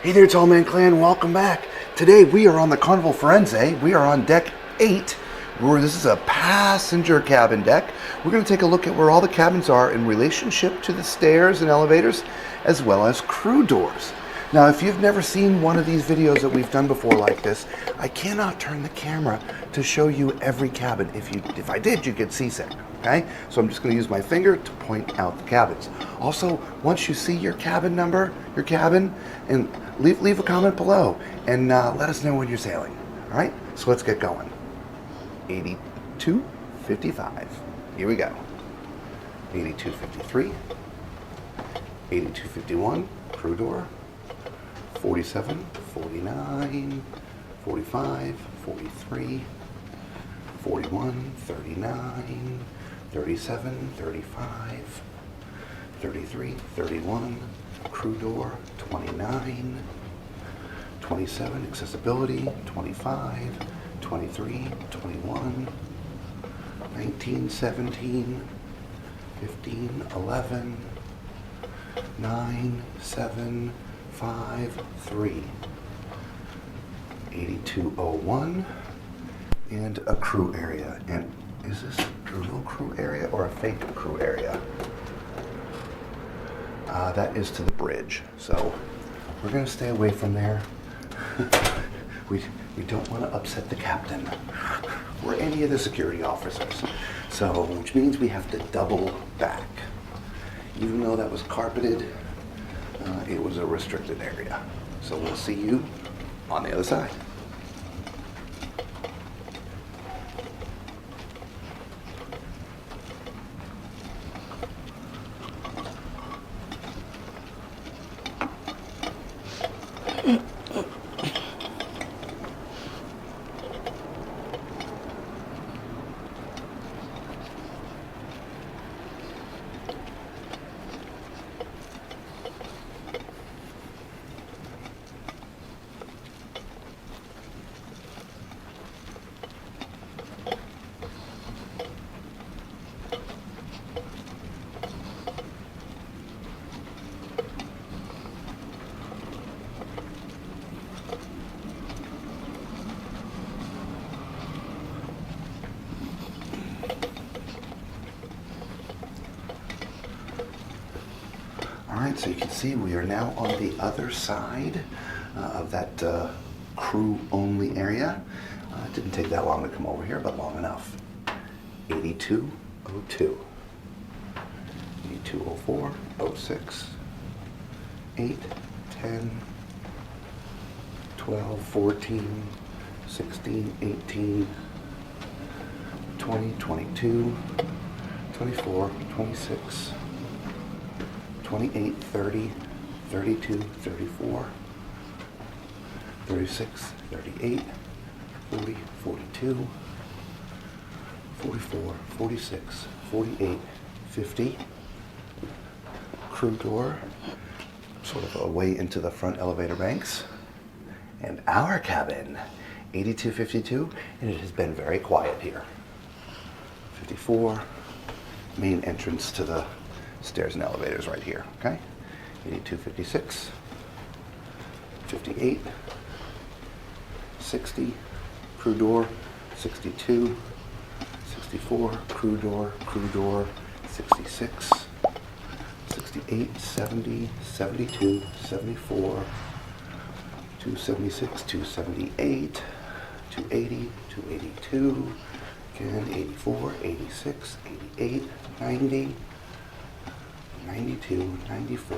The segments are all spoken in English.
Hey there, Tall Man Clan, welcome back. Today we are on the Carnival Firenze. We are on deck 8, where this is a passenger cabin deck. We're going to take a look at where all the cabins are in relationship to the stairs and elevators, as well as crew doors. Now, if you've never seen one of these videos that we've done before like this, I cannot turn the camera to show you every cabin. If I did, you'd get seasick, okay? So I'm just going to use my finger to point out the cabins. Also, once you see your cabin number, your cabin, and leave a comment below and let us know when you're sailing. All right, so let's get going. 8255. Here we go. 8253. 8251. Crew door. 47, 49, 45, 43, 41, 39, 37, 35, 33, 31, crew door, 29, 27, accessibility, 25, 23, 21, 19, 17, 15, 11, 9, 7, 5, 3, 8201, and a crew area. And is this a real crew area or a fake crew area? That is to the bridge, so we're going to stay away from there. we don't want to upset the captain or any of the security officers, so which means we have to double back. Even though that was carpeted, it was a restricted area. So we'll see you on the other side. Alright, so you can see we are now on the other side of that crew-only area. It didn't take that long to come over here, but long enough. 8202, 8204, 06, 8, 10, 12, 14, 16, 18, 20, 22, 24, 26, 28, 30, 32, 34, 36, 38, 40, 42, 44, 46, 48, 50. Crew door, sort of away into the front elevator banks. And our cabin, 8252, and it has been very quiet here. 54, main entrance to the stairs and elevators right here, okay? 8256, 58, 60, crew door, 62, 64, crew door, 66, 68, 70, 72, 74, 276, 278, 280, 282, again, 84, 86, 88, 90, 92, 94,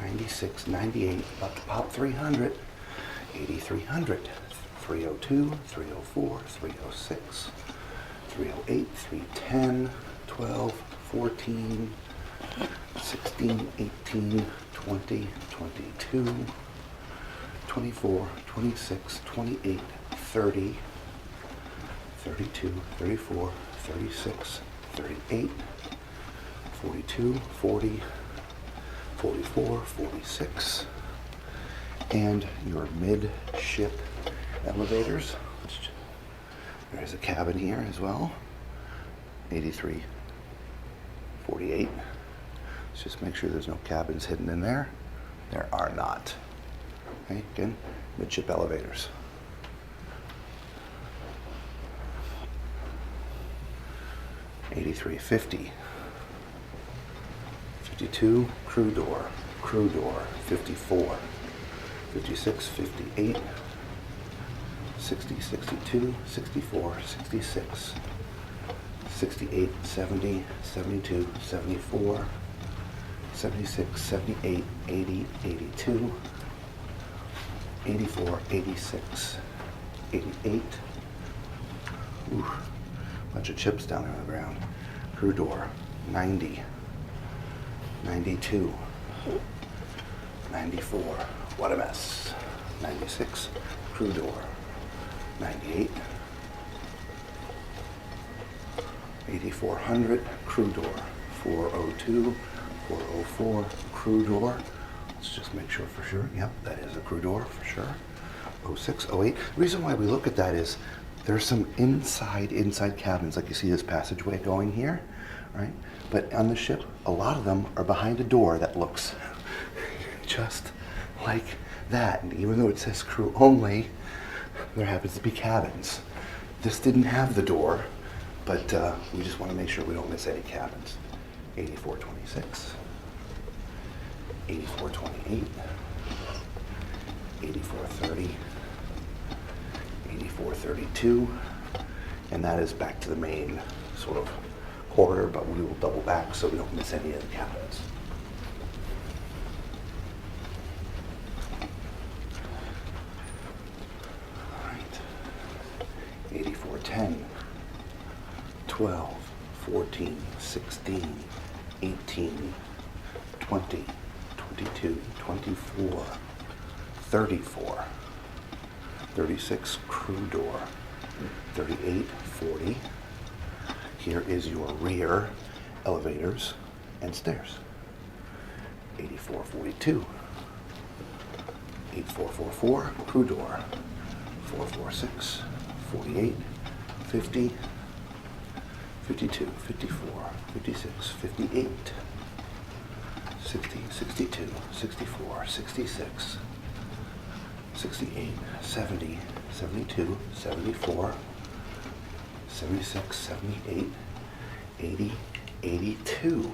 96, 98, about to pop 300, 8300, 302, 304, 306, 308, 310, 12, 14, 16, 18, 20, 22, 24, 26, 28, 30, 32, 34, 36, 38, 42, 40, 44, 46, and your midship elevators. There's a cabin here as well, 83, 48. Let's just make sure there's no cabins hidden in there. There are not. Okay, again, midship elevators. $83.50. 52, crew door. 54. 56, 58. 60, 62, 64, 66. 68, 70, 72, 74. 76, 78, 80, 82. 84, 86, 88. Ooh, bunch of chips down there on the ground. Crew door, 90, 92, 94. What a mess. 96, crew door, 98, 8400, crew door, 402, 404, crew door. Let's just make sure for sure. Yep, that is a crew door for sure. 06, 08. The reason why we look at that is there's some inside cabins, like you see this passageway going here, right? But on the ship, a lot of them are behind a door that looks just like that. And even though it says crew only, there happens to be cabins. This didn't have the door, but we just want to make sure we don't miss any cabins. 8426. 8428, 8430, 8432, and that is back to the main sort of corridor, but we will double back so we don't miss any of the cabins. All right, 8410, 12, 14, 16, 18, 20, 22, 24, 34, 36, crew door, 38, 40. Here is your rear elevators and stairs. 84, 42, 8444, crew door, 446, 48, 50, 52, 54, 56, 58, 60, 62, 64, 66, 68, 70, 72, 74, 76, 78, 80, 82.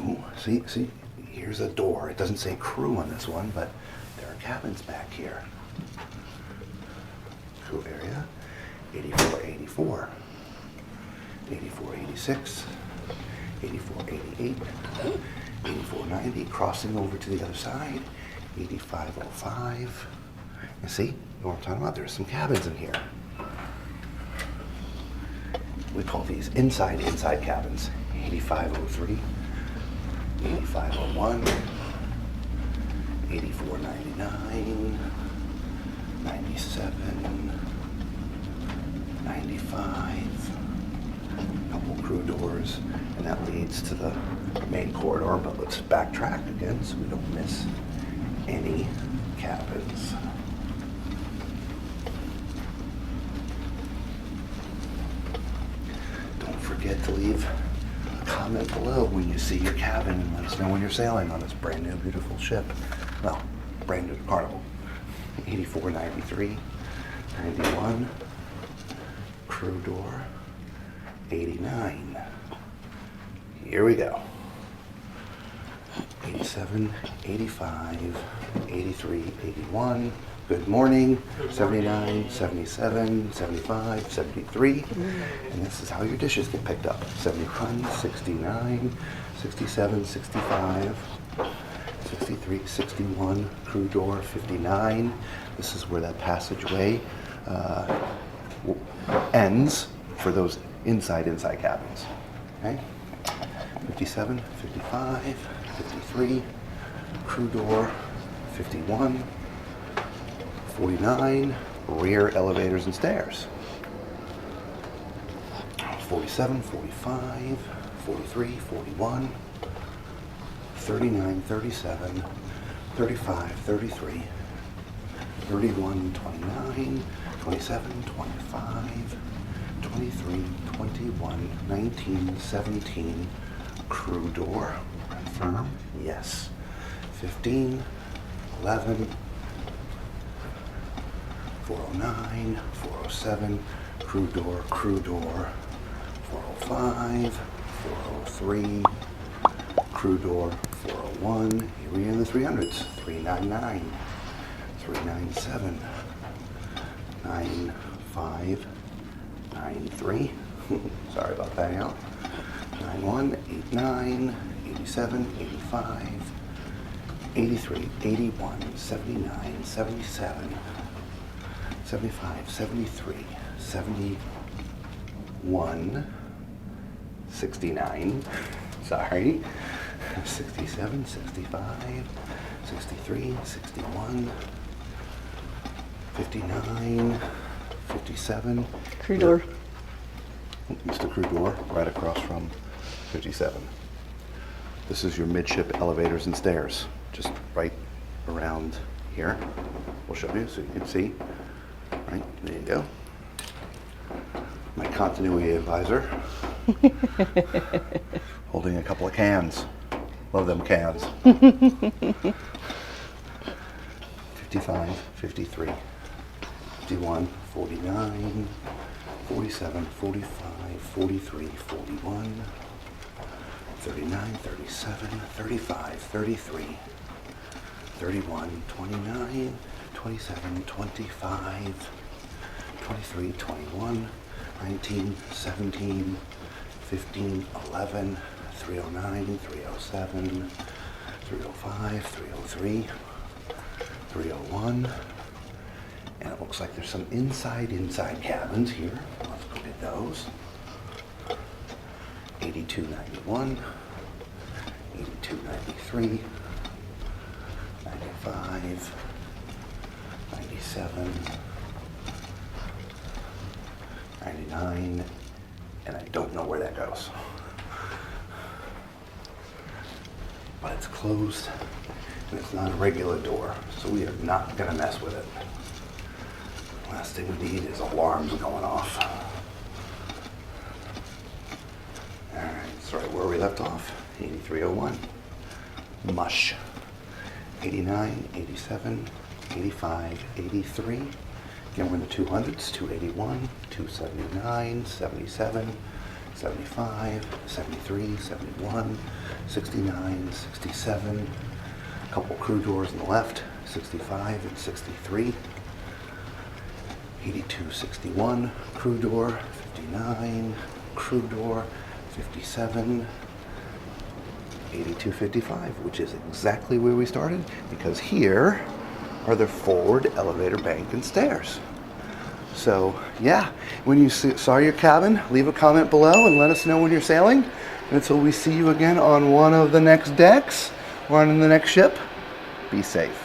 Ooh, see, here's a door. It doesn't say crew on this one, but there are cabins back here. Crew area, 84, 84, 84, 86, 84, 88, 8490, crossing over to the other side, 8505. You see, you know what I'm talking about? There's some cabins in here. We call these inside cabins. 8503, 8501, 8499, 97, 95. Couple crew doors, and that leads to the main corridor, but let's backtrack again so we don't miss any cabins. Don't forget to leave a comment below when you see your cabin and let us know when you're sailing on this brand new beautiful ship. Well, brand new Carnival. 84, 93, 91, crew door, 89. Here we go. 87, 85, 83, 81. Good morning. 79, 77, 75, 73. And this is how your dishes get picked up. 71, 69, 67, 65, 63, 61, crew door, 59. This is where that passageway ends for those inside cabins. Okay? 57, 55, 53, crew door, 51, 49, rear elevators and stairs. 47, 45, 43, 41, 39, 37, 35, 33, 31, 29, 27, 25, 23, 21, 19, 17, crew door, confirm, yes, 15, 11, 409, 407, crew door, 405, 403, crew door, 401. Here we are in the 300s. 399, 397, 95, 93. Sorry about that out. 91, 89, 87, 85, 83, 81, 79, 77, 75, 73, 71, 69, sorry, 67, 65, 63, 61, 59, 57. Crew door. It's the crew door right across from 57. This is your midship elevators and stairs, just right around here. We'll show you so you can see. Right, there you go. My continuity advisor holding a couple of cans. Love them cans. 55, 53, 51, 49, 47, 45, 43, 41, 39, 37, 35, 33, 31, 29, 27, 25, 23, 21, 19, 17, 15, 11, 309, 307, 305, 303, 301. And it looks like there's some inside cabins here. Let's look at those. 8291, 8293, 95, 97, 99, and I don't know where that goes. But it's closed, and it's not a regular door, so we are not going to mess with it. Last thing we need is alarms going off. All right, that's right where we left off. 8301. Mush. 89, 87, 85, 83. Again, we're in the 200s. 281, 279, 77, 75, 73, 71, 69, 67. A couple crew doors on the left. 65 and 63. 8261, crew door, 59, crew door, 57, 8255, which is exactly where we started, because here are the forward elevator bank and stairs. So yeah, when you saw your cabin, leave a comment below and let us know when you're sailing. And until we see you again on one of the next decks or on the next ship, be safe.